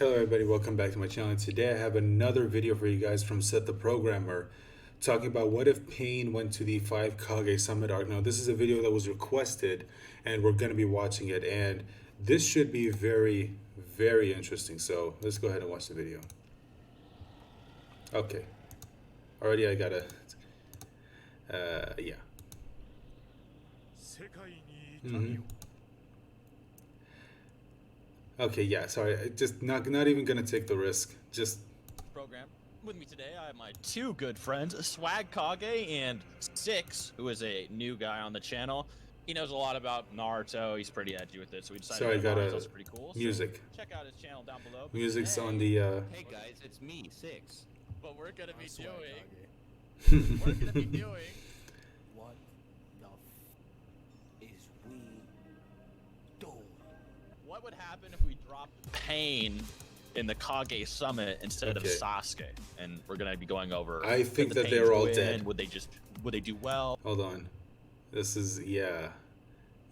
Hello everybody, welcome back to my channel. Today I have another video for you guys from SethTheProgrammer talking about what if Pain went to the 5 Kage Summit arc. Now this is a video that was requested and we're going to be watching it, and this should be very interesting. So let's go ahead and watch the video. Okay, already I gotta, yeah. Okay, yeah, sorry, just not even gonna take the risk. Just Program. With me today, I have my two good friends, Swag Kage and Six, who is a new guy on the channel. He knows a lot about Naruto. He's pretty edgy with it, so we decided sorry, that got Naruto's a also pretty cool. music. So check out his channel down below. Music's Today, on the. Hey guys, it's me, Six. What we're gonna be doing. What We're gonna be doing. What the is we doing? What would happen if we dropped Pain in the Kage Summit instead of Okay. Sasuke? And we're gonna be going over. I think if that the they're Pains all win, dead. Would they do well? Hold on. This is, yeah,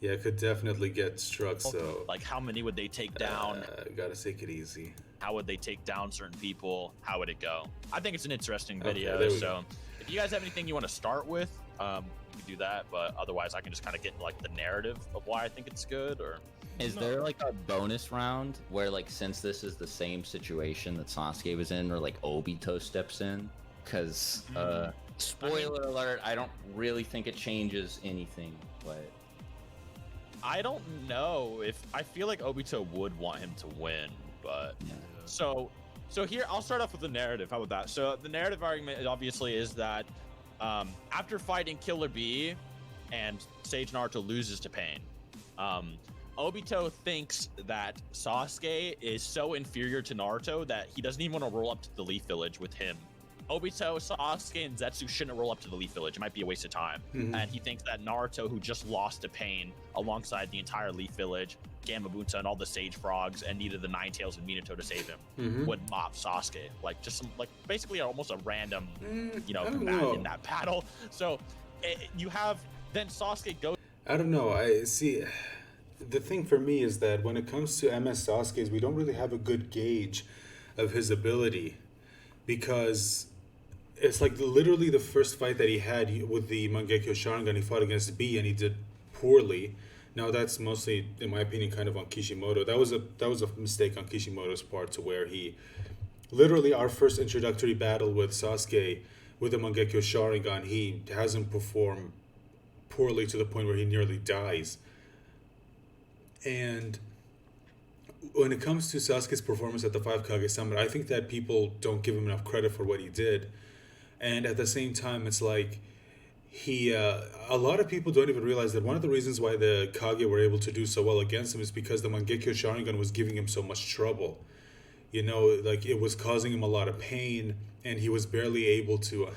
it could definitely get struck. So Like, how many would they take down? gotta take it easy. How would they take down certain people? How would it go? I think it's an interesting Okay, video. there we So if you guys have anything you want to start with, you can do that. But otherwise, I can just kind of get into, like, the narrative of why I think it's good. Or Is there like a bonus round where, like, since this is the same situation that Sasuke was in, where like Obito steps in? Because spoiler alert, I don't really think it changes anything. But I don't know if I feel like Obito would want him to win, but yeah. so here I'll start off with the narrative. How about that? So the narrative argument obviously is that after fighting Killer Bee and Sage Naruto loses to Pain, Obito thinks that Sasuke is so inferior to Naruto that he doesn't even want to roll up to the Leaf Village with him. Obito, Sasuke, and Zetsu shouldn't roll up to the Leaf Village. It might be a waste of time. And he thinks that Naruto, who just lost to Pain alongside the entire Leaf Village, Gamabunta, and all the Sage Frogs, and needed the Nine Tails and Minato to save him, would mop Sasuke. Like, just some, like, basically almost a random, I don't combat know. in that battle. So you have, then Sasuke goes. I don't know. I see. The thing for me is that when it comes to MS Sasuke's, we don't really have a good gauge of his ability, because it's like literally the first fight that he had with the Mangekyo Sharingan, he fought against B and he did poorly. Now that's mostly, in my opinion, kind of on Kishimoto. That was a mistake on Kishimoto's part, to where he literally, our first introductory battle with Sasuke with the Mangekyo Sharingan, he hasn't performed poorly to the point where he nearly dies. And when it comes to Sasuke's performance at the 5 Kage Summit, I think that people don't give him enough credit for what he did. And at the same time, it's like a lot of people don't even realize that one of the reasons why the Kage were able to do so well against him is because the Mangekyo Sharingan was giving him so much trouble. Like, it was causing him a lot of pain, and he was barely able to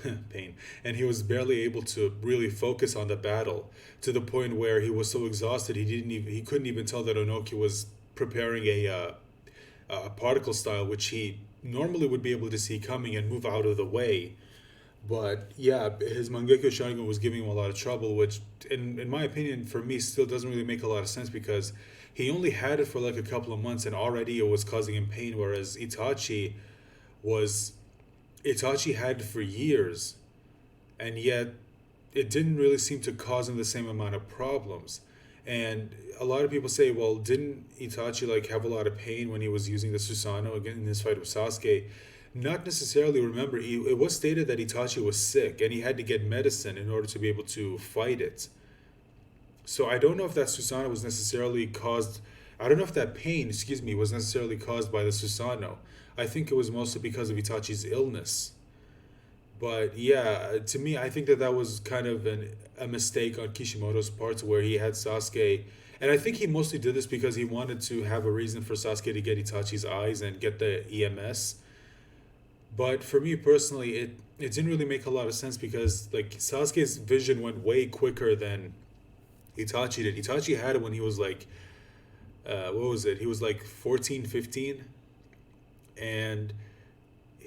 barely able to really focus on the battle, to the point where he was so exhausted he couldn't even tell that Onoki was preparing a particle style, which he normally would be able to see coming and move out of the way. But yeah, his Mangekyo Sharingan was giving him a lot of trouble, which in my opinion, for me, still doesn't really make a lot of sense, because he only had it for like a couple of months and already it was causing him pain, whereas Itachi had it for years, and yet it didn't really seem to cause him the same amount of problems. And a lot of people say, well, didn't Itachi like have a lot of pain when he was using the Susanoo again in his fight with Sasuke? Not necessarily. Remember, it was stated that Itachi was sick and he had to get medicine in order to be able to fight it. So I don't know if that Susanoo was necessarily caused. I don't know if that pain, was necessarily caused by the Susanoo. I think it was mostly because of Itachi's illness. But yeah, to me, I think that was kind of a mistake on Kishimoto's part, where he had Sasuke. And I think he mostly did this because he wanted to have a reason for Sasuke to get Itachi's eyes and get the EMS. But for me personally, it didn't really make a lot of sense, because like Sasuke's vision went way quicker than Itachi did. Itachi had it when he was like, what was it? He was like 14, 15. And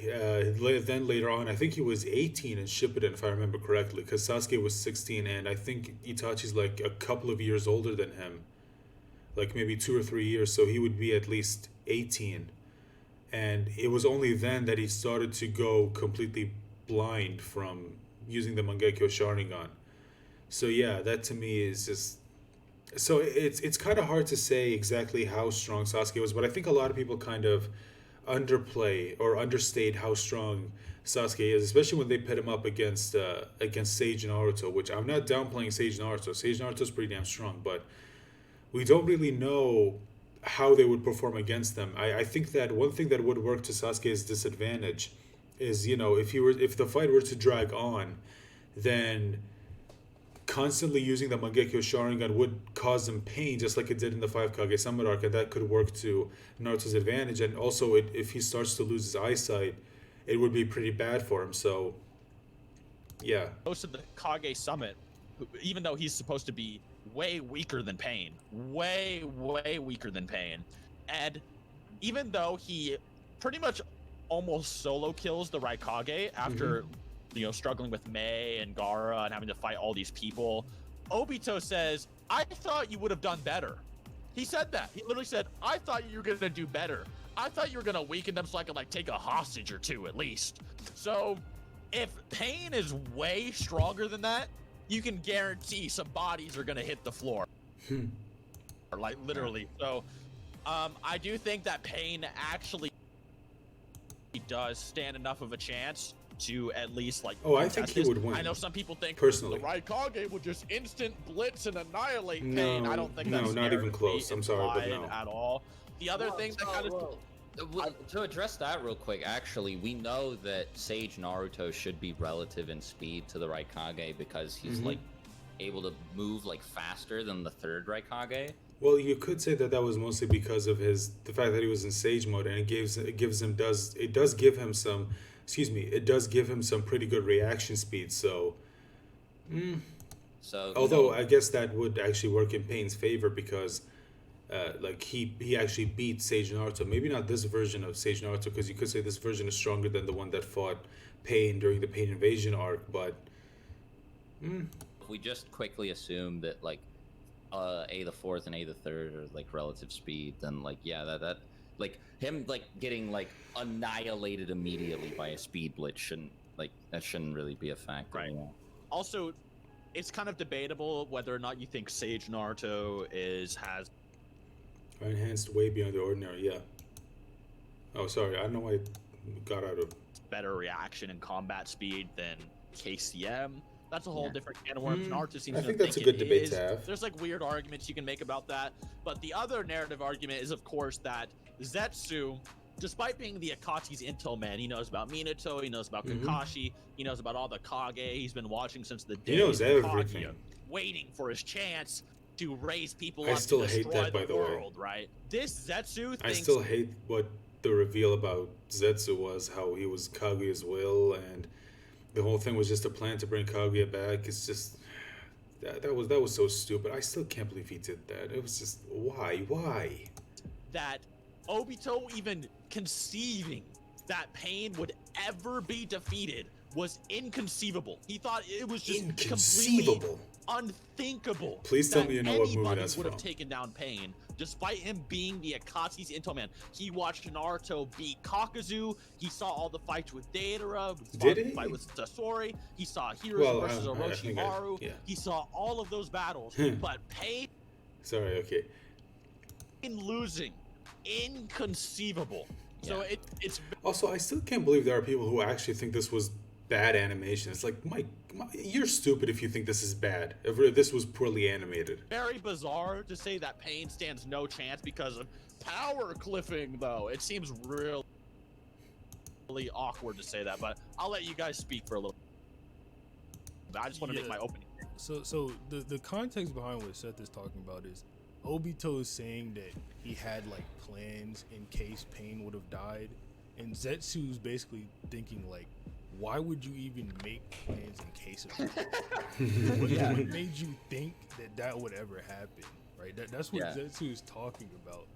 then later on, I think he was 18 in Shippuden, if I remember correctly, because Sasuke was 16, and I think Itachi's like a couple of years older than him. Like maybe 2 or 3 years, so he would be at least 18. and it was only then that he started to go completely blind from using the Mangekyo Sharingan. So yeah, that to me is just so it's kind of hard to say exactly how strong Sasuke was, but I think a lot of people kind of underplay or understate how strong Sasuke is, especially when they pit him up against Sage Naruto. Which I'm not downplaying Sage Naruto. Sage Naruto's pretty damn strong, but we don't really know how they would perform against them. I think that one thing that would work to Sasuke's disadvantage is, if the fight were to drag on, then constantly using the Mangekyo Sharingan would cause him pain, just like it did in the Five Kage Summit arc, and that could work to Naruto's advantage. And also, if he starts to lose his eyesight, it would be pretty bad for him. So, yeah. Most of the Kage Summit, even though he's supposed to be way weaker than Pain, way weaker than Pain, and even though he pretty much almost solo kills the Raikage after struggling with Mei and Gaara and having to fight all these people, Obito says, I thought you would have done better. He said that. He literally said, I thought you were going to do better. I thought you were going to weaken them so I could take a hostage or two at least. So if Pain is way stronger than that, you can guarantee some bodies are going to hit the floor. Literally. So I do think that Pain actually does stand enough of a chance to at least I think he would win. I know some people think personally the Raikage would just instant blitz and annihilate Pain. No, I don't think no, that's not even close. I'm sorry, but no. at all. The other thing that kind of to address that real quick, actually, we know that Sage Naruto should be relative in speed to the Raikage because he's able to move faster than the third Raikage. Well, you could say that was mostly because of the fact that he was in Sage mode, and it does give him some pretty good reaction speed. So, although I guess that would actually work in Pain's favor because, he actually beat Sage Naruto. Maybe not this version of Sage Naruto, because you could say this version is stronger than the one that fought Pain during the Pain Invasion arc. But if we just quickly assume that A the fourth and A the third are relative speed, then that him getting annihilated immediately by a speed blitz shouldn't really be a factor. Right. Also, it's kind of debatable whether or not you think Sage Naruto has enhanced way beyond the ordinary. Yeah. Oh, sorry. I don't know why I got out of better reaction and combat speed than KCM. That's a whole different can of worms. Naruto seems I to think that's a good debate to have. There's weird arguments you can make about that, but the other narrative argument is, of course, that Zetsu, despite being the Akachi's intel man, he knows about Minato, he knows about Kakashi, he knows about all the Kage. He's been watching since the day he knows of everything, Kaguya, waiting for his chance to raise people I up still to hate destroy that, by the way. world, right? This Zetsu thinks... I still hate what the reveal about Zetsu was, how he was Kaguya's will, and the whole thing was just a plan to bring Kaguya back. It's just that was so stupid. I still can't believe he did that. It was just why? That Obito even conceiving that Pain would ever be defeated was inconceivable. He thought it was just completely unthinkable. Please tell me you know what movie that's would from. have taken down Pain, despite him being the Akachi's intel man. He watched Naruto beat Kakuzu. He saw all the fights with Deidara. Did he? Fight with Sasori. He saw Hiruzen versus I Orochimaru. yeah. He saw all of those battles. But Pain Sorry, okay. losing, inconceivable. So it's Also, I still can't believe there are people who actually think this was bad animation. It's like, Mike, you're stupid if you think this is bad. If this was poorly animated. very bizarre to say that Pain stands no chance because of power cliffing, though. It seems really awkward to say that, but I'll let you guys speak for a little bit. I just want to make my opening. So the context behind what Seth is talking about is Obito is saying that he had plans in case Pain would have died, and Zetsu's basically thinking why would you even make plans in case of that? What made you think that would ever happen, right? That's what Zetsu is talking about.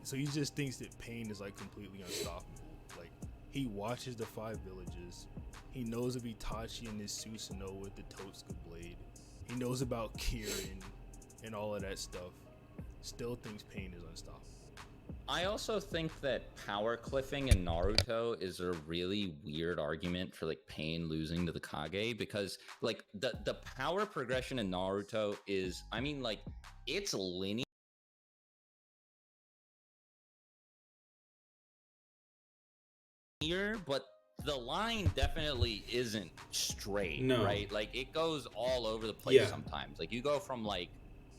So he just thinks that Pain is completely unstoppable. He watches the 5 villages. He knows of Itachi and his Susanoo with the Totsuka blade. He knows about Kirin and all of that stuff. Still thinks Pain is unstoppable. I also think that power cliffing in Naruto is a really weird argument for like Pain losing to the Kage, because like the power progression in Naruto is, I mean, like it's linear, but the line definitely isn't straight, No. right? Like it goes all over the place Yeah. sometimes. Like you go from like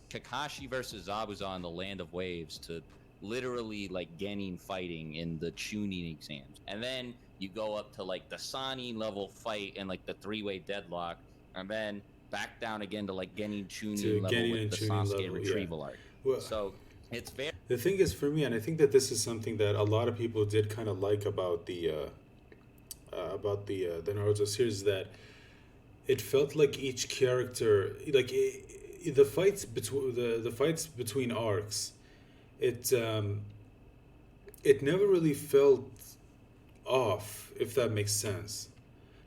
Kakashi versus Zabuza in the Land of Waves to literally like Genin fighting in the Chunin exams. And then you go up to like the Sanin level fight and like the three-way deadlock, and then back down again to like Genin To Chunin level Genin with and the Chunin Sasuke level, yeah. retrieval arc. Well, So it's very the thing is, for me, and I think that this is something that a lot of people did kind of like about the Naruto series, that it felt like each character, like the fights between the fights between arcs, it it never really felt off, if that makes sense.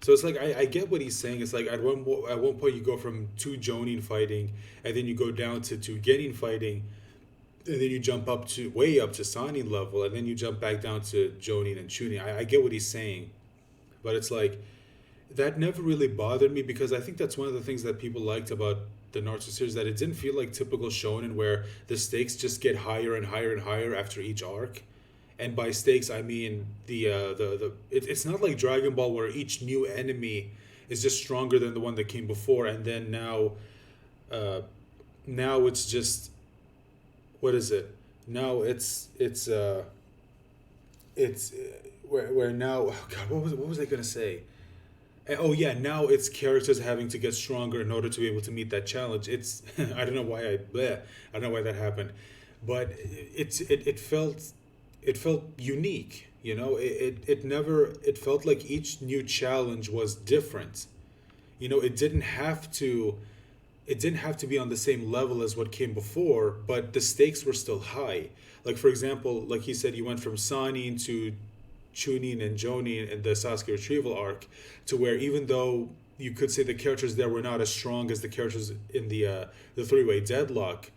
So it's like I get what he's saying. It's like at one point you go from two Jonin fighting, and then you go down to two Genin fighting, and then you jump up to way up to Sanin level, and then you jump back down to Jonin and Chunin. I get what he's saying, but it's like that never really bothered me, because I think that's one of the things that people liked about the Naruto series, that it didn't feel like typical shonen where the stakes just get higher and higher and higher after each arc. And by stakes, I mean it's not like Dragon Ball where each new enemy is just stronger than the one that came before, and then uh, now it's just, what is it? Now it's where now, oh God, what was I gonna say? Oh yeah, now it's characters having to get stronger in order to be able to meet that challenge. It's I don't know why I don't know why that happened, but it felt unique. You know, it never, it felt like each new challenge was different. You know, it didn't have to be on the same level as what came before, but the stakes were still high. Like for example, like he said, you went from Sanin to Chunin and Jonin in the Sasuke retrieval arc, to where even though you could say the characters there were not as strong as the characters in the three-way deadlock,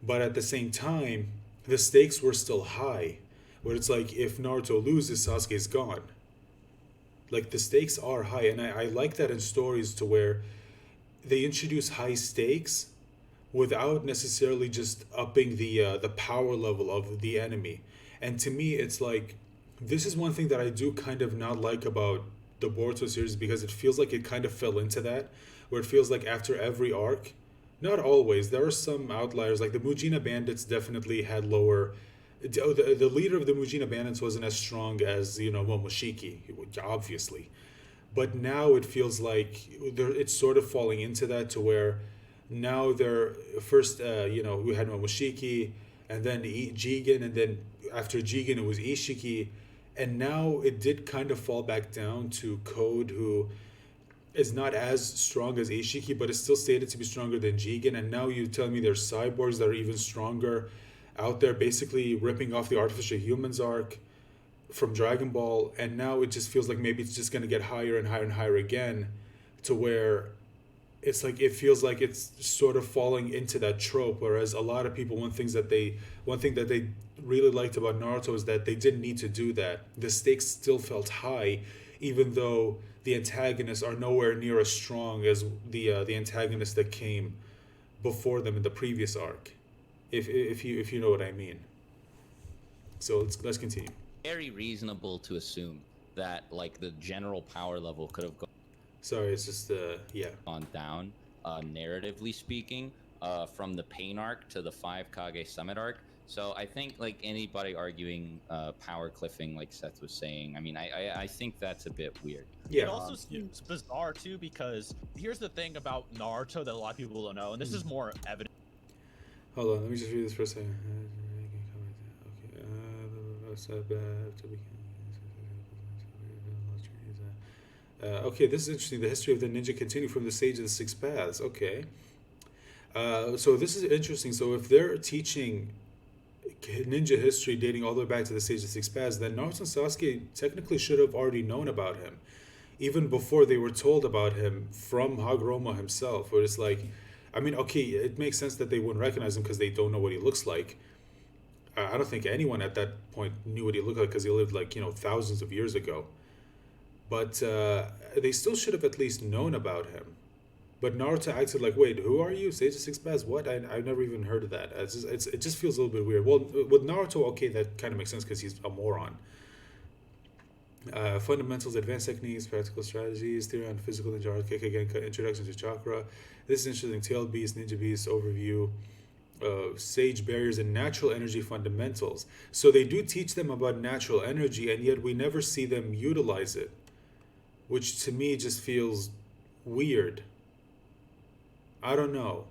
but at the same time, the stakes were still high. Where it's like if Naruto loses, Sasuke's gone. Like the stakes are high, and I like that in stories to where they introduce high stakes without necessarily just upping the power level of the enemy. And to me, it's like this is one thing that I do kind of not like about the Boruto series, because it feels like it kind of fell into that, where it feels like after every arc, not always, there are some outliers, like the Mujina Bandits definitely had lower. The leader of the Mujina Bandits wasn't as strong as, you know, Momoshiki, obviously. But now it feels like it's sort of falling into that, to where now they're first, you know, we had Momoshiki, and then Jigen, and then after Jigen it was Ishiki, and now it did kind of fall back down to Code, who is not as strong as Ishiki, but is still stated to be stronger than Jigen. And now you tell me there's cyborgs that are even stronger out there, basically ripping off the artificial humans arc from Dragon Ball, and now it just feels like maybe it's just going to get higher and higher and higher again, to where it's like it feels like it's sort of falling into that trope. Whereas a lot of people, one thing that they really liked about Naruto is that they didn't need to do that. The stakes still felt high, even though the antagonists are nowhere near as strong as the antagonists that came before them in the previous arc. If you know what I mean. So let's continue. very reasonable to assume that like the general power level could have Sorry, it's just yeah. gone down, narratively speaking, from the Pain arc to the 5 Kage Summit arc. So I think like anybody arguing power cliffing, like Seth was saying, I mean, I think that's a bit weird. Yeah. It also seems bizarre too, because here's the thing about Naruto that a lot of people don't know, and this is more evident. Hold on, let me just read this for a second. Okay, this is interesting. The history of the ninja continued from the Sage of the Six Paths. Okay. So this is interesting. So if they're teaching ninja history dating all the way back to the Sage of the Six Paths, then Naruto and Sasuke technically should have already known about him, even before they were told about him from Hagoromo himself. Where it's like, I mean, okay, it makes sense that they wouldn't recognize him because they don't know what he looks like. I don't think anyone at that point knew what he looked like because he lived like, thousands of years ago. But they still should have at least known about him. But Naruto acted like, wait, who are you? Sage of Six Paths? What? I've never even heard of that. It just feels a little bit weird. Well, with Naruto, okay, that kind of makes sense because he's a moron. Fundamentals, advanced techniques, practical strategies, theory on physical ninja art, Kage, introduction to chakra. This is interesting. Tail Beast, Ninja Beast overview, Sage barriers, and natural energy fundamentals. So they do teach them about natural energy, and yet we never see them utilize it, which to me just feels weird. I don't know.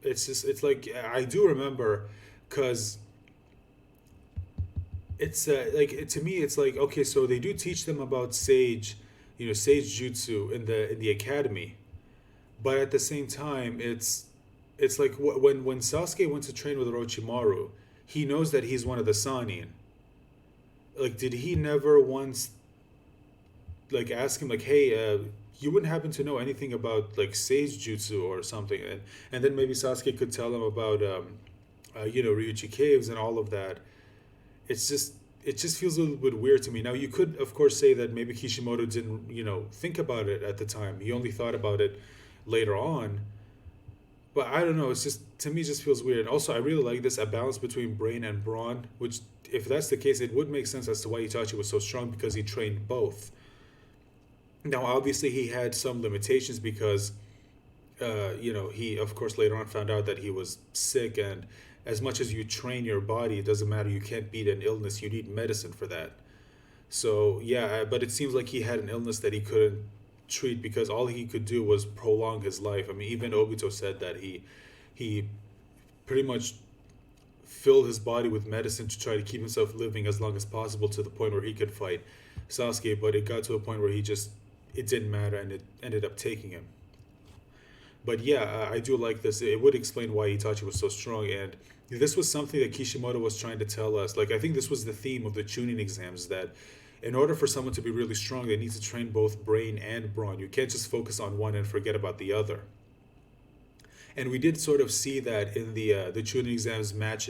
It's like, I do remember, because it's to me it's like, okay, so they do teach them about sage, sage jutsu in the academy, but at the same time it's like when Sasuke went to train with Orochimaru, he knows that he's one of the Sannin. Like, did he never once like ask him like, hey, you wouldn't happen to know anything about like sage jutsu or something? And then maybe Sasuke could tell him about Ryuchi caves and all of that. It just feels a little bit weird to me. Now, you could of course say that maybe Kishimoto didn't think about it at the time. He only thought about it later on. But I don't know. It's just, to me, it just feels weird. Also, I really like this, a balance between brain and brawn. Which, if that's the case, it would make sense as to why Itachi was so strong, because he trained both. Now, obviously, he had some limitations because, he, of course, later on found out that he was sick. And as much as you train your body, it doesn't matter. You can't beat an illness. You need medicine for that. So, yeah, but it seems like he had an illness that he couldn't treat because all he could do was prolong his life. I mean, even Obito said that he pretty much filled his body with medicine to try to keep himself living as long as possible, to the point where he could fight Sasuke. But it got to a point where it didn't matter, and it ended up taking him. But yeah, I do like this. It would explain why Itachi was so strong, and this was something that Kishimoto was trying to tell us. Like, I think this was the theme of the Chunin exams, that in order for someone to be really strong, they need to train both brain and brawn. You can't just focus on one and forget about the other. And we did sort of see that in the Chunin exams match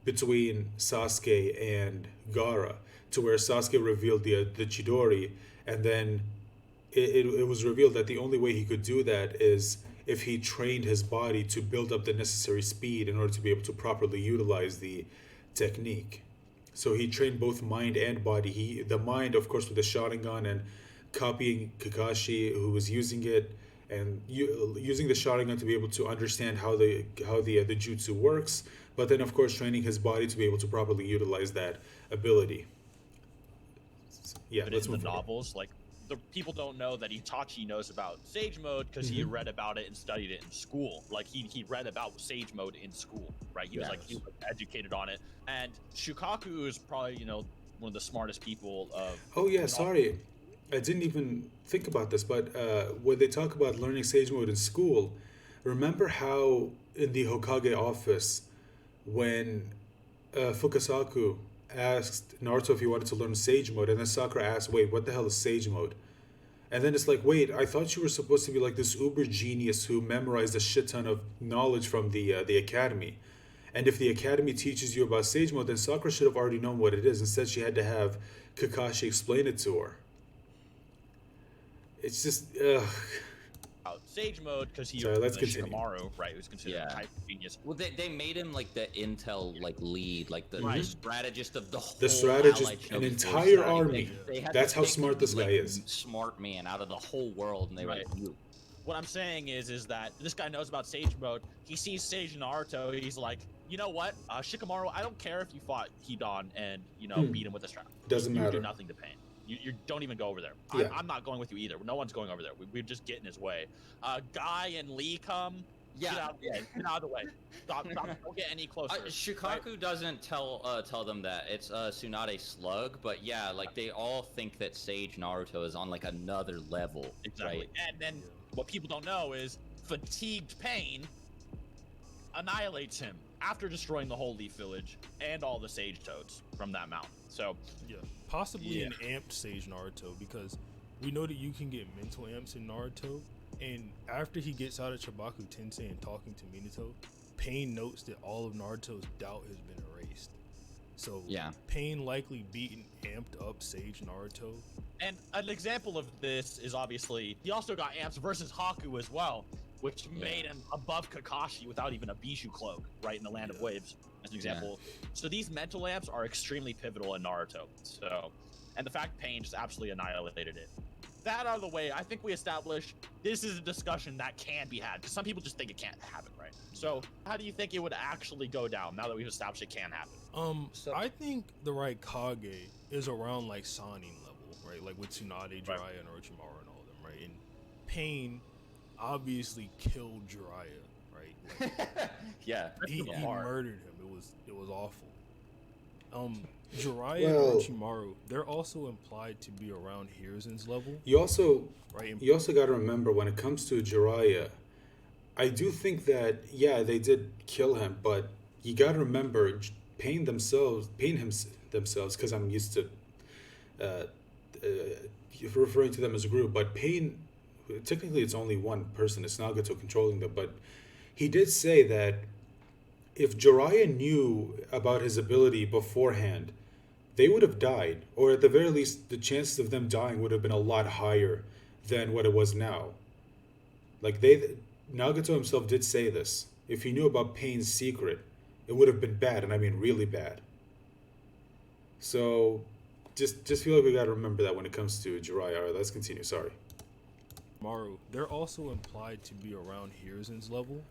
between Sasuke and Gaara, to where Sasuke revealed the Chidori, and then it was revealed that the only way he could do that is if he trained his body to build up the necessary speed in order to be able to properly utilize the technique. So he trained both mind and body. The mind, of course, with the Sharingan, and copying Kakashi, who was using it, and using the Sharingan to be able to understand how the jutsu works. But then, of course, training his body to be able to properly utilize that ability. Yeah, But let's in the move forward. novels, like, the people don't know that Itachi knows about Sage Mode because he read about it and studied it in school. Like, he read about Sage Mode in school, right? He was educated on it. And Shukaku is probably one of the smartest people of. Oh yeah, sorry, I didn't even think about this. But when they talk about learning Sage Mode in school, remember how in the Hokage office, when Fukasaku asked Naruto if he wanted to learn Sage Mode, and then Sakura asked, "Wait, what the hell is Sage Mode?" And then it's like, wait, I thought you were supposed to be like this uber genius who memorized a shit ton of knowledge from the academy. And if the academy teaches you about Sage Mode, then Sakura should have already known what it is. Instead, she had to have Kakashi explain it to her. It's just, Sage Mode because he Sorry, let's was continue. Shikamaru, right? Who's considered Yeah. a type of genius. Well, they made him like the intel lead, like the strategist of the whole The strategist, allied show an before entire starting. army. They had That's to how pick, smart this guy like, is. Smart man out of the whole world, and they were Right. like, you. What I'm saying is that this guy knows about Sage Mode. He sees Sage Naruto. He's like, you know what, Shikamaru, I don't care if you fought Hidan and beat him with a strap. Doesn't you matter. do nothing to Pain. You don't even go over there. Yeah. I'm not going with you either. No one's going over there. We're just getting his way. Guy and Lee come. Yeah. Get out of the way. Get out of the way. Stop. Don't get any closer. Shikaku doesn't tell them that it's Tsunade Slug, but yeah, like they all think that Sage Naruto is on like another level, Exactly. right? And then what people don't know is Fatigued Pain annihilates him after destroying the whole Leaf Village and all the Sage Toads from that mountain. So Yeah, possibly an amped Sage Naruto, because we know that you can get mental amps in Naruto, and after he gets out of Chibaku Tensei and talking to Minato, Pain notes that all of Naruto's doubt has been erased. So Yeah. Pain likely beat and amped up Sage Naruto. And an example of this is obviously he also got amps versus Haku as well, which made him above Kakashi without even a Bijou cloak, right, in the Land of Waves, as an example. So these mental amps are extremely pivotal in Naruto. So, and the fact Pain just absolutely annihilated it. That out of the way, I think we established this is a discussion that can be had, because some people just think it can't happen, right? So how do you think it would actually go down now that we've established it can happen? So- I think the right Kage is around like Sanin level, right? Like with Tsunade, Jiraiya, and Orochimaru and all of them, right? And Pain obviously killed Jiraiya, right? Like, Yeah. he Yeah. murdered him. It was awful. Jiraiya Well- and Orochimaru, they're also implied to be around Hirzen's level, You also right? And you also got to remember when it comes to Jiraiya, I do think that they did kill him, but you got to remember themselves, because I'm used to referring to them as a group, but Pain, technically it's only one person. It's Nagato controlling them, but he did say that if Jiraiya knew about his ability beforehand, they would have died, or at the very least, the chances of them dying would have been a lot higher than what it was now. Like Nagato himself did say this. If he knew about Pain's secret, it would have been bad, and I mean really bad. So, just feel like we gotta remember that when it comes to Jiraiya. All right, let's continue. Sorry. Maru, they're also implied to be around Hirzen's level,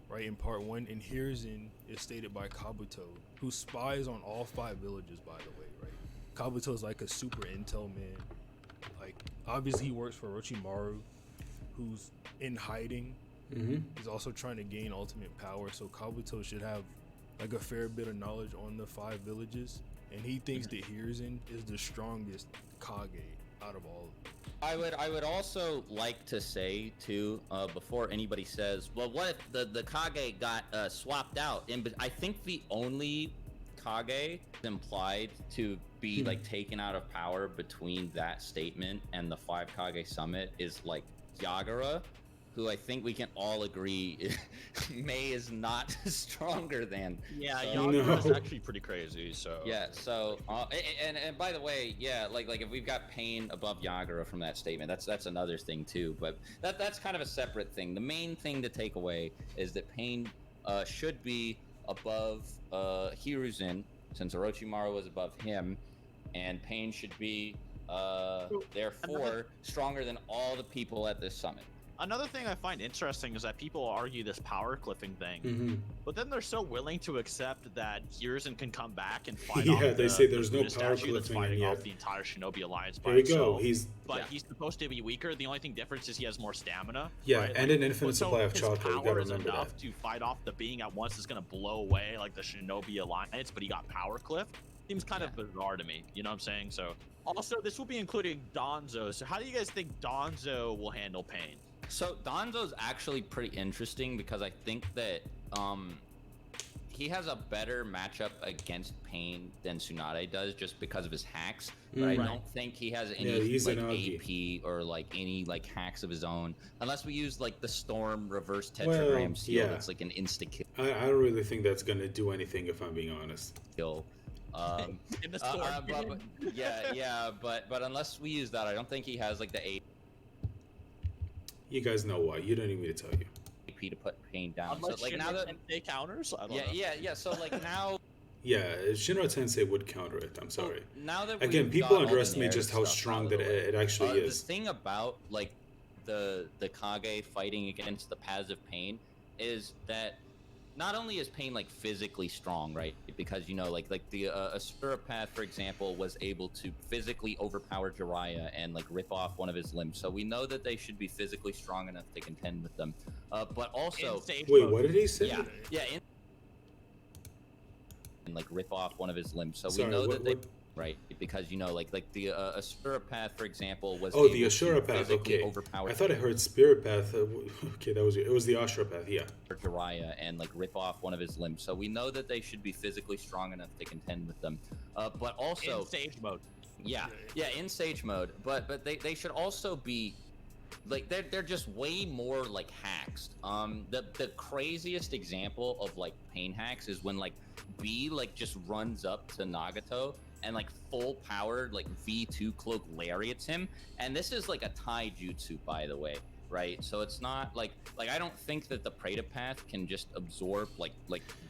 right? In part 1, and Hirzen is stated by Kabuto, who spies on all 5 villages, by the way, right? Kabuto's like a super intel man. Like, obviously he works for Orochimaru, who's in hiding. Mm-hmm. He's also trying to gain ultimate power, so Kabuto should have like a fair bit of knowledge on the 5 villages, and he thinks that Hirzen is the strongest Kage out of all of them. I would also like to say too, before anybody says, well, what if the Kage got swapped out? And I think the only Kage implied to be like taken out of power between that statement and the 5 Kage summit is like Yagura, who I think we can all agree May is not stronger than. Yeah, So- Yagura is No. actually pretty crazy. So Yeah, so and by the way, yeah, like if we've got Pain above Yagura from that statement, that's another thing too. But that's kind of a separate thing. The main thing to take away is that Pain should be above Hiruzen, since Orochimaru was above him, and Pain should be therefore stronger than all the people at this summit. Another thing I find interesting is that people argue this power cliffing thing, Mm-hmm. but then they're so willing to accept that Hirzen can come back and fight Yeah, off they the, say there's the no Buddha power statue that's cliffing, and fighting yet- off the entire Shinobi Alliance by There you himself. go. But yeah. he's supposed to be weaker. The only thing difference is he has more stamina. Yeah, right? and an infinite so supply of his chocolate. You gotta power is remember enough that. to fight off the being at once is going to blow away like the Shinobi Alliance, but he got power cliff. Seems kind of bizarre to me. You know what I'm saying? So also this will be including Donzo. So how do you guys think Donzo will handle Pain? So Donzo's actually pretty interesting because I think that he has a better matchup against Pain than Tsunade does just because of his hacks. But I Mm. don't think he has Yeah, any he's like an Agi. AP or like any like hacks of his own, unless we use like the Storm reverse Well, tetragram seal yeah. that's like an insta I don't really think that's gonna do anything, if I'm being honest. kill. In the storm. But unless we use that, I don't think he has like the You guys know why. You don't need me to tell you. AP to put Pain down. Unless so like now that they counters. I don't know. yeah. So like now. Yeah, Shinra Tensei would counter it. I'm sorry. Now that Again, we've people got all the underestimate just how narrative stuff strong out that of the way, it actually the is. thing about like the Kage fighting against the paths of Pain is that not only is Pain like physically strong, right? Because you know, like the Asura Path, for example, was able to physically overpower Jiraiya and like rip off one of his limbs. So we know that they should be physically strong enough to contend with them. But also, In stage Wait, mode. what did he say? yeah, and like rip off one of his limbs. So Sorry, we know what- that they. what- Right, because you know, like the Asura Path, for example, was Oh, the able Ashura to Path. physically Okay. overpower I thought I heard Spirit Path. Okay, it was the Ashura Path. Yeah. Jiraiya and like rip off one of his limbs. So we know that they should be physically strong enough to contend with them. But also, in stage mode. yeah, in Sage mode. But they should also be like they're just way more like hacks. The craziest example of like pain hacks is when like B like just runs up to Nagato and like full powered like V2 cloak lariats him, and this is like a Tai jutsu, by the way, right? So it's not like I don't think that the Path can just absorb like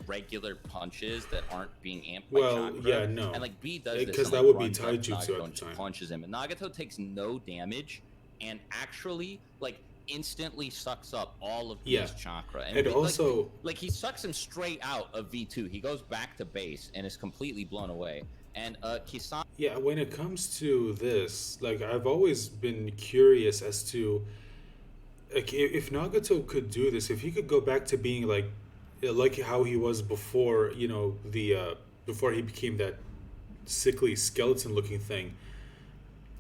regular punches that aren't being amped by Well, chakra. yeah, no. And like B does this Because and, that like, would be runs up Tai to jutsu Nagato at and the just time. punches him, and Nagato takes no damage and actually like instantly sucks up all of Yeah. his chakra. And also, like he sucks him straight out of V2. He goes back to base and is completely blown away. And Kisame, yeah, when it comes to this, like I've always been curious as to like if Nagato could do this, if he could go back to being like how he was before, you know, the before he became that sickly skeleton looking thing.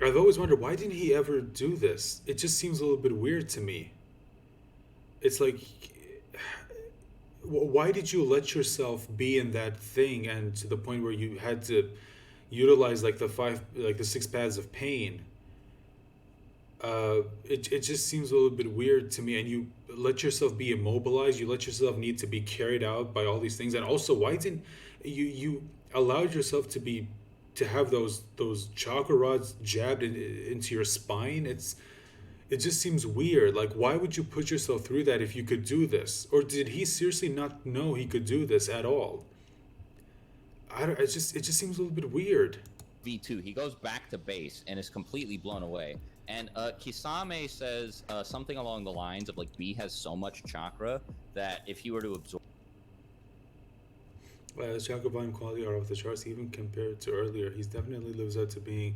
I've always wondered, why didn't he ever do this? It just seems a little bit weird to me. It's like, why did you let yourself be in that thing, and to the point where you had to utilize like the 6 paths of pain? It just seems a little bit weird to me. And you let yourself be immobilized. You let yourself need to be carried out by all these things. And also, why didn't you allowed yourself to have those chakra rods jabbed into your spine? It just seems weird. Like, why would you put yourself through that if you could do this? Or did he seriously not know he could do this at all? It just seems a little bit weird. V2, he goes back to base and is completely blown away. And Kisame says something along the lines of like B has so much chakra that if he were to absorb Chakra volume quality are off the charts even compared to earlier. He's definitely lives up to being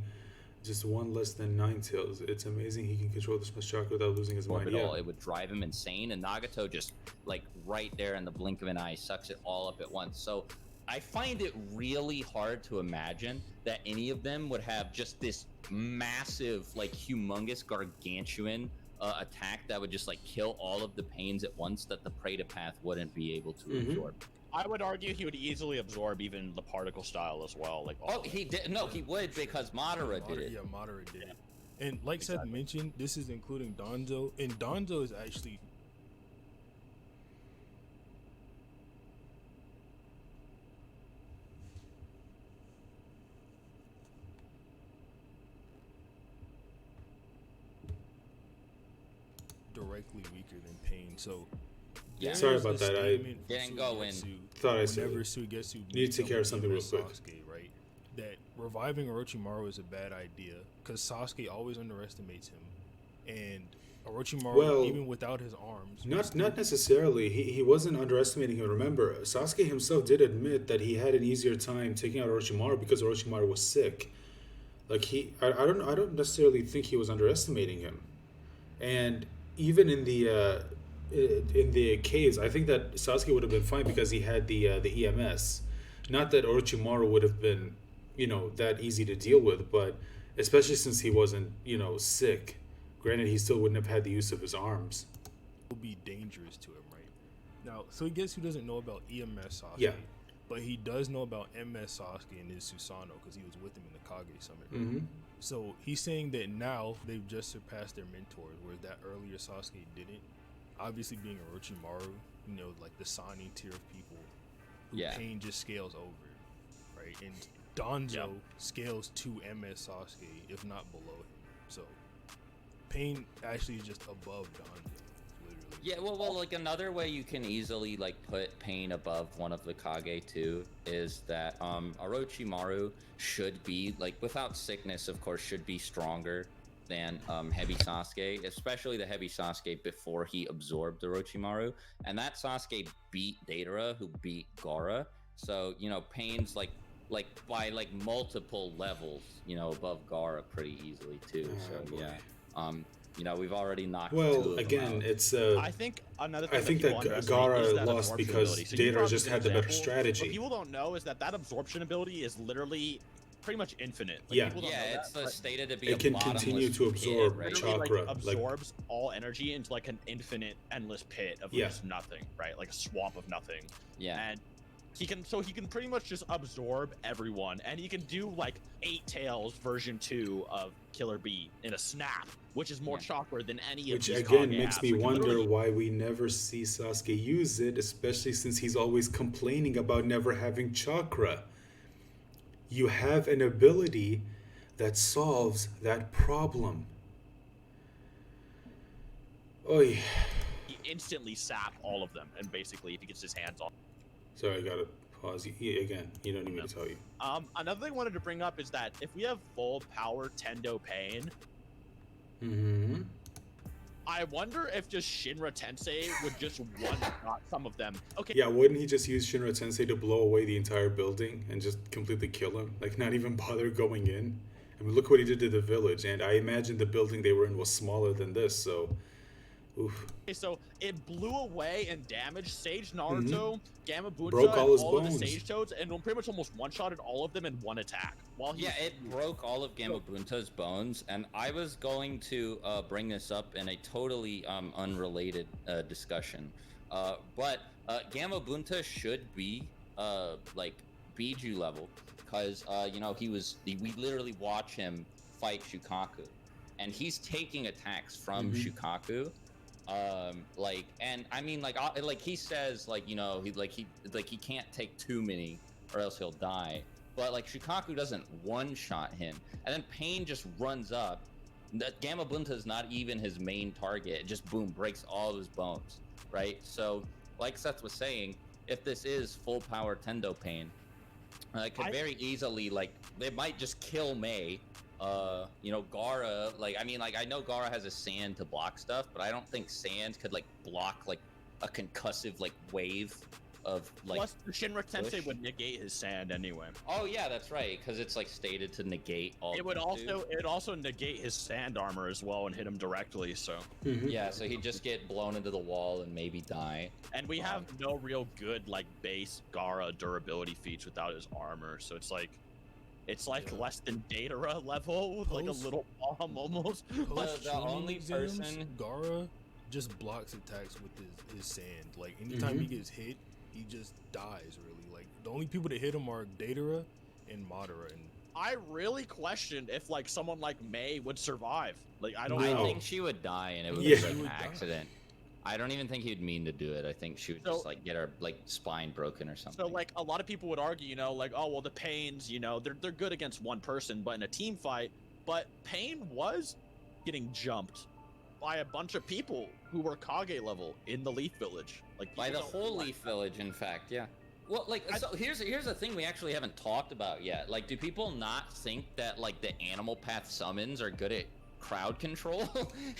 just one less than Nine Tails. It's amazing he can control this much chakra without losing his mind. it all, it would drive him insane. And Nagato just like right there in the blink of an eye sucks it all up at once. So I find it really hard to imagine that any of them would have just this massive, like humongous, gargantuan attack that would just like kill all of the pains at once that the Path wouldn't be able to absorb. I would argue he would easily absorb even the particle style as well. Like, Oh, he did. No, he would because Madara did it. Yeah, Madara did it. And like Seth mentioned, this is including Donzo, and Donzo is actually directly weaker than Pain. So Yeah. Sorry there's about a that, I statement didn't from go in. Suigetsu Thought I said whenever it. Suigetsu Need to meets take up care of with something real EMS quick. Sasuke, right? That reviving Orochimaru is a bad idea because Sasuke always underestimates him, and Orochimaru, Well, even without his arms, Not necessarily. He wasn't underestimating him. Remember, Sasuke himself did admit that he had an easier time taking out Orochimaru because Orochimaru was sick. Like I don't necessarily think he was underestimating him. And even in the caves, I think that Sasuke would have been fine because he had the EMS. Not that Orochimaru would have been, you know, that easy to deal with, but especially since he wasn't, you know, sick. Granted, he still wouldn't have had the use of his arms. will be dangerous to him, right? Now, so he gets who doesn't know about EMS Sasuke, Yeah. but he does know about MS Sasuke and his Susanoo because he was with him in the Kage summit. Mm-hmm. So he's saying that now they've just surpassed their mentors, whereas that earlier Sasuke didn't. Obviously, being Orochimaru, you know, like the Sani tier of people, who Yeah. Pain just scales over, right? And Donzo scales to MS Sasuke, if not below him. So Pain actually is just above Donzo, literally. Yeah, well, like another way you can easily like put Pain above one of the Kage too is that Orochimaru should be like without sickness, of course, should be stronger than Heavy Sasuke, especially the Heavy Sasuke before he absorbed Orochimaru, and that Sasuke beat Deidara, who beat Gaara. So you know, Pain's like by like multiple levels, you know, above Gaara pretty easily too. So boy. yeah, you know, we've already knocked. two Well, of them again, out. it's I think another thing I think people that underestimate is Gaara that lost absorption because ability. So you Deidara brought up just a good had the better example. strategy. What people don't know is that absorption ability is literally pretty much infinite. Like, Yeah. people don't know Yeah, that, it's but stated to be It a can bottomless continue to pit, absorb right? literally, chakra, like, like- absorbs all energy into like an infinite, endless pit of Yeah. just nothing, right? Like a swamp of nothing. Yeah. And he can pretty much just absorb everyone, and he can do like 8 Tails version 2 of Killer Bee in a snap, which is more chakra than any Which of these again Kage makes have. me So he can wonder literally- why we never see Sasuke use it, especially since he's always complaining about never having chakra. You have an ability that solves that problem. Oy. he instantly sap all of them, and basically if he gets his hands on. Sorry, I gotta pause. Again, you don't need me to tell you. Another thing I wanted to bring up is that if we have full power Tendo Pain, Mm-hmm. I wonder if just Shinra Tensei would just one-shot some of them. Okay, Yeah, wouldn't he just use Shinra Tensei to blow away the entire building and just completely kill him? Like, not even bother going in? I mean, look what he did to the village, and I imagine the building they were in was smaller than this, so... Oof. so it blew away and damaged Sage Naruto, Gamma Bunta, Broke all and his all of bones. the Sage Toads, and pretty much almost one-shotted all of them in one attack. While he Yeah, it broke all of Gamma Bunta's bones, and I was going to bring this up in a totally unrelated discussion. But Gamma Bunta should be like Biju level, because you know we literally watch him fight Shukaku, and he's taking attacks from Shukaku. Like, and I mean, like he says, like, you know, he can't take too many or else he'll die. But like Shukaku doesn't one-shot him, and then Pain just runs up. That Gamma Bunta is not even his main target. It just boom breaks all of his bones, right? So, like Seth was saying, if this is full power Tendo Pain, it could very easily, like, they might just kill Mei. You know, Gaara, like, I mean, like, I know Gaara has a sand to block stuff, but I don't think sand could, like, block, like, a concussive, like, wave of, like... Plus, the Shinra Tensei push. would negate his sand anyway. Oh, yeah, that's right, because it's, like, stated to negate all It would Jutsu. also negate his sand armor as well and hit him directly, so... Yeah, so he'd just get blown into the wall and maybe die. And we have no real good, like, base Gaara durability feats without his armor, so it's like less than Datara level, like a Post- little bomb almost. The only person- Gaara just blocks attacks with his sand. Like anytime he gets hit, he just dies. Really, like the only people that hit him are Datara and Madara. And I really questioned if like someone like Mei would survive. Like I don't No. I know. think she would die, and it would Yeah. be She like an would die. accident. I don't even think he'd mean to do it. I think she would So- just like get her like spine broken or something. So like a lot of people would argue, you know, like oh well the Pains, you know, they're good against one person, but in a team fight, but Pain was getting jumped by a bunch of people who were Kage level in the Leaf Village. Like By the people whole don't like Leaf Village, in fact, yeah. Well, like, so here's the thing we actually haven't talked about yet. Like, do people not think that like the animal path summons are good at crowd control?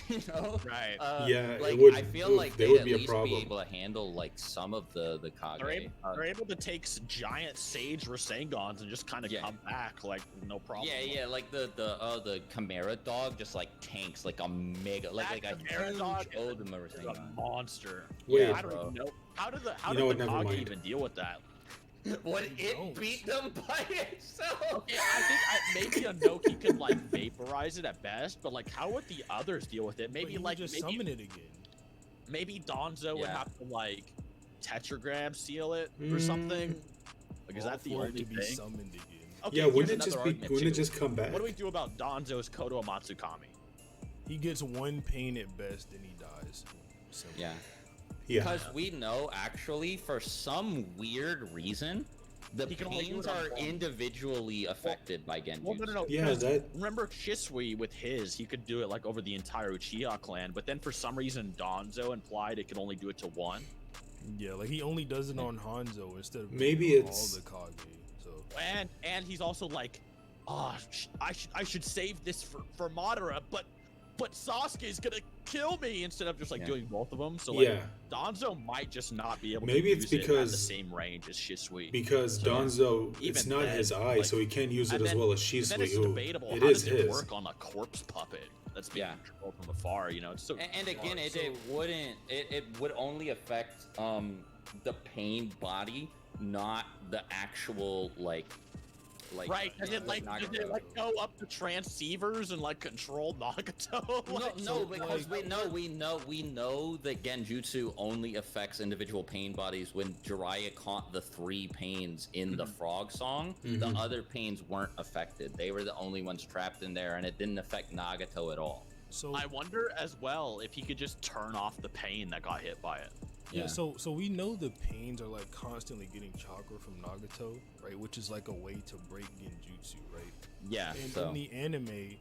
You know? Right. Yeah, it Like, would- I feel oof, like they they'd would at be a least be problem. able to handle like some of the Kage. They're able to take giant Sage Rasengans and just kind of Yeah. come back like no problem. Yeah, like the Chimera dog just like tanks like a mega like That a Chimera huge dog Odama It's a monster. Wait. I don't even know how did the You know what, Kage never mind. even deal with that? Would They it don't. beat them by itself? Yeah, I think maybe Anoki could like vaporize it at best, but like how would the others deal with it? Maybe but he like would just summon it again. maybe Donzo would Yeah. have to like tetragram seal it or something. Like is All that the for it only to be thing? summoned again. Okay, Yeah, here's wouldn't it another just be? argument, Wouldn't it too. just come back? What do we do about Donzo's Kodo Matsukami? He gets one pain at best, and he dies. Simple. Yeah. Yeah. Because we know actually for some weird reason the He can only do pains it on are one. individually affected by Genjutsu. Well, no. Yeah, because that- Remember Shisui with his, he could do it like over the entire Uchiha clan, but then for some reason Donzo implied it could only do it to one. Yeah, like he only does it on Hanzo instead of Maybe doing it on it's- all the Kage. So And he's also like, oh, I should save this for Madara, but Sasuke's gonna kill me instead of just like Yeah. doing both of them. So like Yeah. Donzo might just not be able Maybe to it's use it at the because- same range as Shisui. Because So, Donzo, it's even not then, his eye, like- so he can't use it and as then- well as But then Shisui, it's who debatable. it How is does it his. work on a corpse puppet that's being Yeah. controlled from afar? You know, it's so. And again, hard. it would only affect the pain body, not the actual like like Right, does it like Nagato. go up the transceivers and like control Nagato? Like, No, so, because like- we know that Genjutsu only affects individual pain bodies. When Jiraiya caught the 3 pains in the frog song, the other pains weren't affected. They were the only ones trapped in there, and it didn't affect Nagato at all. So I wonder as well if he could just turn off the pain that got hit by it. yeah, so we know the pains are like constantly getting chakra from Nagato, right? Which is like a way to break genjutsu, right? Yeah, And so in the anime,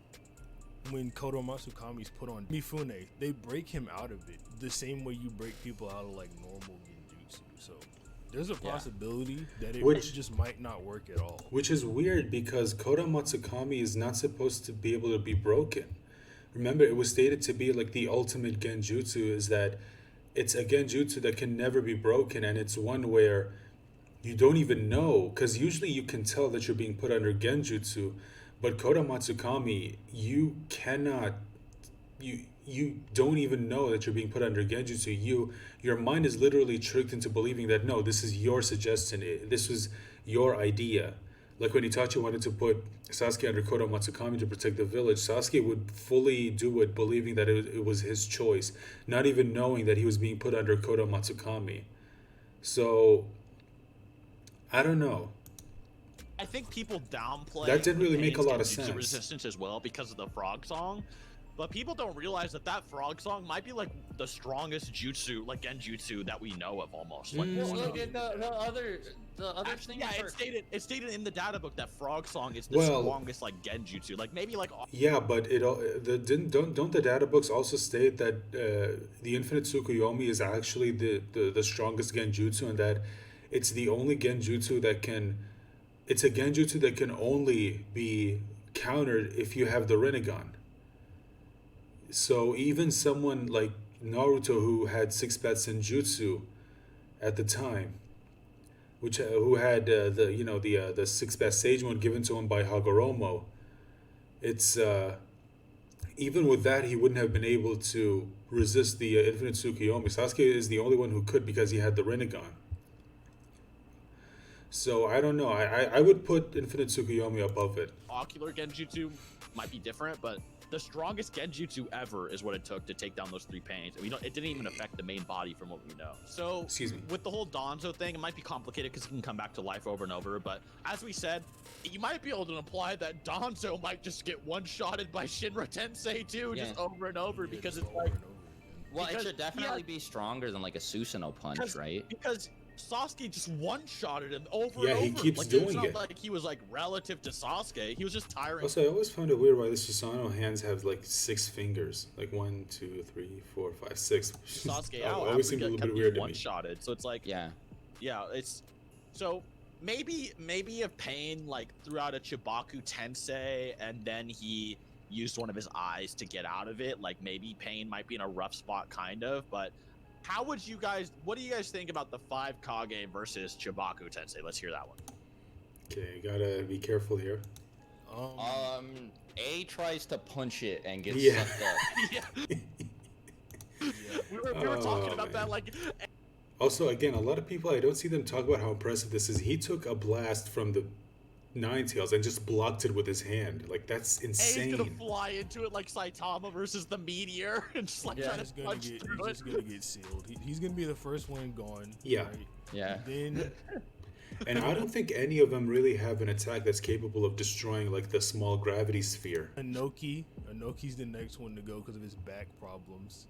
when Kodo Matsukami's put on Mifune, they break him out of it the same way you break people out of like normal genjutsu. So there's a possibility that it Which- just might not work at all. Which is weird because Koda Matsukami is not supposed to be able to be broken. Remember, it was stated to be like the ultimate genjutsu is that it's a genjutsu that can never be broken, and it's one where you don't even know, because usually you can tell that you're being put under genjutsu, but Koda Matsukami, you cannot, you don't even know that you're being put under genjutsu. Your mind is literally tricked into believing that no, this is your suggestion, this was your idea. Like when Itachi wanted to put Sasuke under Kodo Matsukami to protect the village, Sasuke would fully do it believing that it was his choice, not even knowing that he was being put under Kodo Matsukami. So, I don't know. I think people downplay That didn't really the make a pain's lot of genjutsu sense. resistance as well because of the frog song. But people don't realize that that frog song might be like the strongest jutsu, like genjutsu that we know of almost. Like, well, one of look the- at the other Actually, thing. yeah, for- it's stated in the data book that frog song is the Well- strongest like genjutsu. Like maybe like Yeah, but don't the data books also state that the Infinite Tsukuyomi is actually the strongest genjutsu, and that it's the only genjutsu that can, it's a genjutsu that can only be countered if you have the Rinnegan. So even someone like Naruto, who had 6-path senjutsu at the time, which who had the 6-path sage mode given to him by Hagoromo, it's even with that he wouldn't have been able to resist the Infinite Tsukuyomi. Sasuke is the only one who could because he had the Rinnegan. So I don't know. I would put Infinite Tsukuyomi above it. ocular genjutsu might be different, but the strongest genjutsu ever is what it took to take down those 3 pains. And it didn't even affect the main body from what we know. So Excuse me. with the whole Danzo thing, it might be complicated because he can come back to life over and over. But as we said, you might be able to imply that Danzo might just get one-shotted by Shinra Tensei too, just over and over, Yeah, because just it's over like, and over again. Well, it because should definitely be stronger than like a Susanoo punch, right? Because Sasuke just one-shotted him over Yeah, and over. he keeps like, doing it's not it. like he was like relative to Sasuke. He was just tiring. Also, I always found it weird why the Susanoo hands have like 6 fingers, like 1, 2, 3, 4, 5, 6. Sasuke Oh, out always after seemed a he little kept bit being weird to me. one-shotted. So it's like, Yeah. it's so maybe if Pain like threw out a Chibaku Tensei and then he used one of his eyes to get out of it, like maybe Pain might be in a rough spot, kind of. But what do you guys think about the 5 Kage versus Chibaku Tensei? Let's hear that one. Okay, gotta be careful here. A tries to punch it and gets Yeah. sucked up. Yeah. We were talking about that, man. like, Also, again, a lot of people, I don't see them talk about how impressive this is. He took a blast from the Ninetales and just blocked it with his hand. Like, that's A's gonna insane. fly into it like Saitama versus the meteor and just like try He's to gonna punch get, through he's just it. gonna get sealed. He's gonna be the first one gone. Yeah. Right? Yeah. Then And I don't think any of them really have an attack that's capable of destroying, like, the small gravity sphere. Inoki's the next one to go because of his back problems.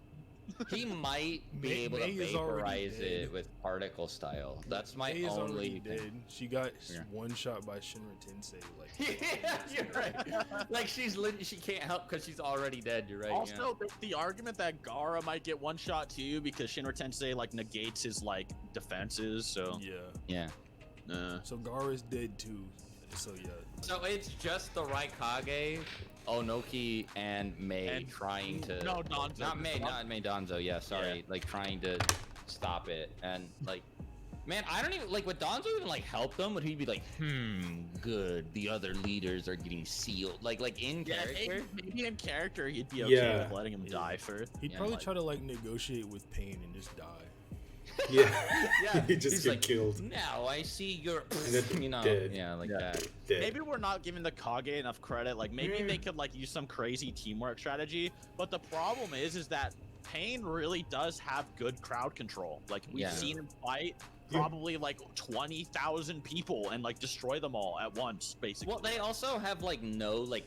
He might be May- able May to is already vaporize dead. it with particle style. That's my May is only already thing. dead. She got Yeah. one shot by Shinra Tensei. Like, Yeah, you're right. Like she can't help because she's already dead. You're right. Also, the argument that Gaara might get one shot too because Shinra Tensei like negates his like defenses. So yeah. yeah. So Gaara's dead too. So yeah. So it's just the Raikage, Onoki, and Mei And- trying to. no, Danzo. Not Mei Danzo. Yeah, sorry. Yeah. Like trying to stop it, and like, man, I don't even like. Would Danzo even like help them? Would he be like, good. The other leaders are getting sealed. Like in Yeah, character. maybe in character he'd be okay Yeah. with letting him die first. He'd Yeah, probably like- try to like negotiate with Pain and just die. Yeah, Yeah, he just he's get like, killed. now I see your, And then you know, dead. yeah, like Yeah. that. Dead. Maybe we're not giving the Kage enough credit. Like maybe Mm. they could like use some crazy teamwork strategy. But the problem is that Pain really does have good crowd control. Like we've Yeah. seen him fight Yeah. probably like 20,000 people and like destroy them all at once, basically. Well, they also have like no like,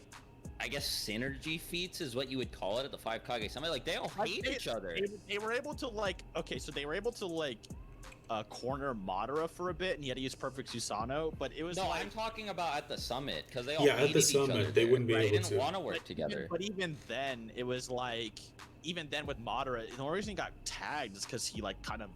I guess synergy feats is what you would call it at the 5 Kage Summit. Like they all Like, hate each other. They were able to like so they were able to like corner Madara for a bit, and he had to use Perfect Susano, but it was No, like, I'm talking about at the summit because they all Yeah, at the hated each summit, other they there. wouldn't be They able didn't to. want to work But together. even then, it was like, even then with Madara, the only reason he got tagged is because he like kind of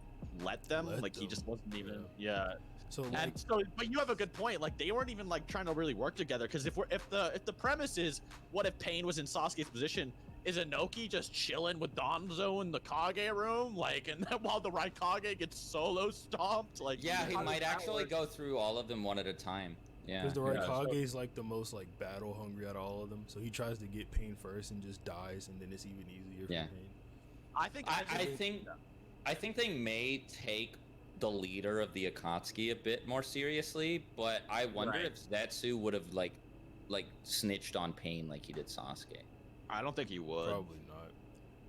let them. Let Like he them, just wasn't even. Yeah. So like, And so, but you have a good point. Like they weren't even like trying to really work together. Because if the premise is, what if Pain was in Sasuke's position? Is Inoki just chilling with Danzo in the Kage room, like, and then while the Raikage gets solo stomped? Like, Yeah, he how does might that actually work? go through all of them one at a time. Yeah. because the Yeah, so- Raikage is like the most like battle hungry out of all of them, so he tries to get Pain first and just dies, and then it's even easier Yeah. for Pain. I think they may take the leader of the Akatsuki a bit more seriously, but I wonder Right. if Zetsu would have like snitched on Pain like he did Sasuke. I don't think he would, Probably not.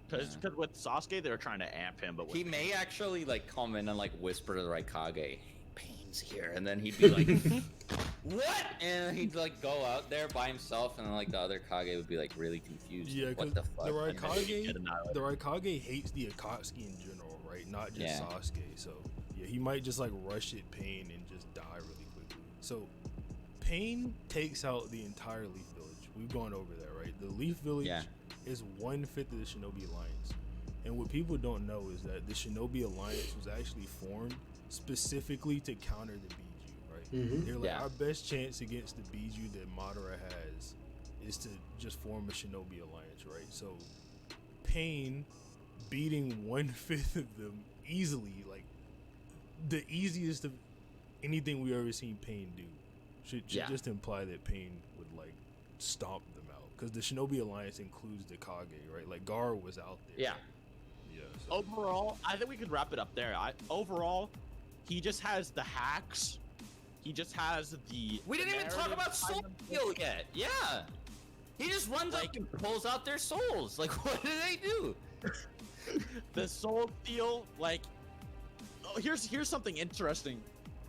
because Yeah. with Sasuke they were trying to amp him, but with He may actually like come in and like whisper to the Raikage, "Hey, Pain's here," and then he'd be like, "What?" And he'd like go out there by himself, and then like the other Kage would be like really confused. Yeah, like, because what the fuck? the and then he'd Raikage, get annihilated. the Raikage hates the Akatsuki in general, right? Not just Yeah. Sasuke. So yeah, he might just like rush at Pain and just die really quickly. So Pain takes out the entire Leaf Village. We've gone over that, right? The Leaf Village Yeah. is 1/5 of the Shinobi Alliance. And what people don't know is that the Shinobi Alliance was actually formed specifically to counter the Biju, right? Mhm. They're like, Yeah. our best chance against the Biju that Madara has is to just form a Shinobi Alliance, right? So Pain beating 1/5 of them easily, like the easiest of anything we ever seen Pain do, should Yeah. just imply that Pain would like stomp them out, because the Shinobi Alliance includes the Kage, right? Like Gar was out there. Yeah. Yeah. So. Overall, I think we could wrap it up there. Overall, he just has the hacks. He just has the. We didn't the even talk narrative about Soul behind them. Steel yet. Yeah. He just runs up Like- and pulls out their souls. Like, what do they do? The soul deal, like, oh, here's something interesting.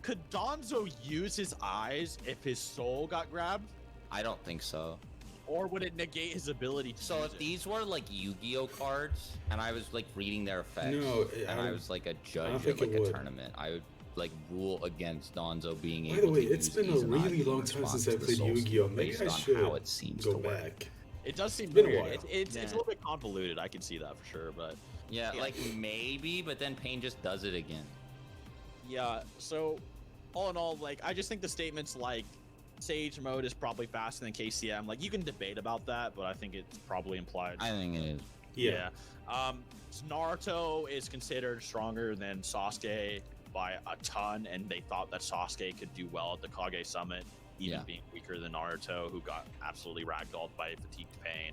Could Donzo use his eyes if his soul got grabbed, I don't think so. or would it negate his ability to? So use if it? these were like Yu-Gi-Oh cards, and I was like reading their effects, No, and I I don't- was like a I don't judge think at like it a would. tournament, I would like rule against Donzo being By able the way, to it's use been a Izanagi really in long time response since I to the played Soul Yu-Gi-Oh. Steel Maybe based I on should how it seems go to work. back. It does seem been a weird. while. It's Yeah. a little bit convoluted. I can see that for sure, but Yeah, Yeah. like maybe, but then Pain just does it again. yeah. So, all in all, like, I just think the statements like Sage mode is probably faster than KCM. Like, you can debate about that, but I think it's probably implied. I think it is. Yeah. Naruto is considered stronger than Sasuke by a ton, and they thought that Sasuke could do well at the Kage Summit, even Yeah. being weaker than Naruto, who got absolutely ragdolled by fatigued pain.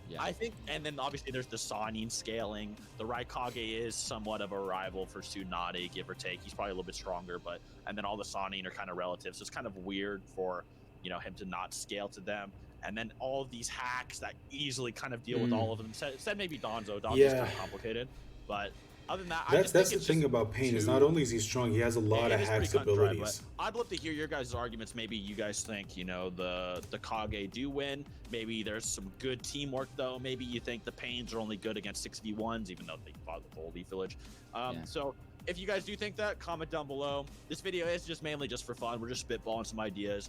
Yeah. I think, and then obviously there's the Sannin scaling. The Raikage is somewhat of a rival for Tsunade, give or take. He's probably a little bit stronger, but and then all the Sannin are kind of relative, so it's kind of weird for him to not scale to them. And then all of these hacks that easily kind of deal with all of them. Said maybe Donzo. Donzo's Yeah. too complicated, but other than that, I That's just that's think the it's thing just about Pain is too- not only is he strong, he has a lot it of is pretty hacks cut and dry, abilities. but I'd love to hear your guys' arguments. Maybe you guys think, the Kage do win. Maybe there's some good teamwork, though. Maybe you think the Pains are only good against 6v1s, even though they fought the whole Leaf Village. Yeah. So if you guys do think that, comment down below. This video is just mainly just for fun. We're just spitballing some ideas,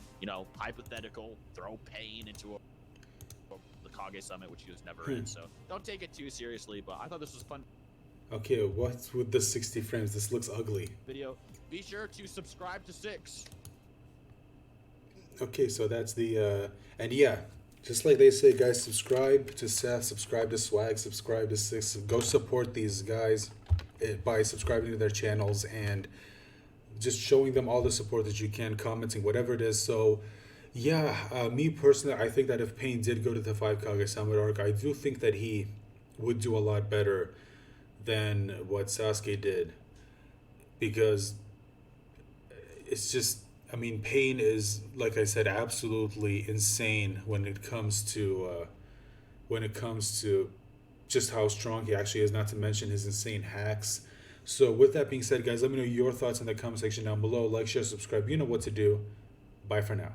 hypothetical, throw Pain into the Kage Summit, which he was never in. So don't take it too seriously, but I thought this was a fun Okay, what's with the 60 frames? This looks ugly. video. Be sure to subscribe to 6. Okay, so that's the and yeah, just like they say, guys, subscribe to Seth, subscribe to Swag, subscribe to Six. Go support these guys by subscribing to their channels and just showing them all the support that you can, commenting whatever it is. So yeah, me personally, I think that if Pain did go to the 5 Kage Summit arc, I do think that he would do a lot better than what Sasuke did. because it's just, I mean, Pain is, like I said, absolutely insane when it comes to just how strong he actually is, not to mention his insane hacks. So with that being said, guys, let me know your thoughts in the comment section down below. Like, share, subscribe. You know what to do. Bye for now.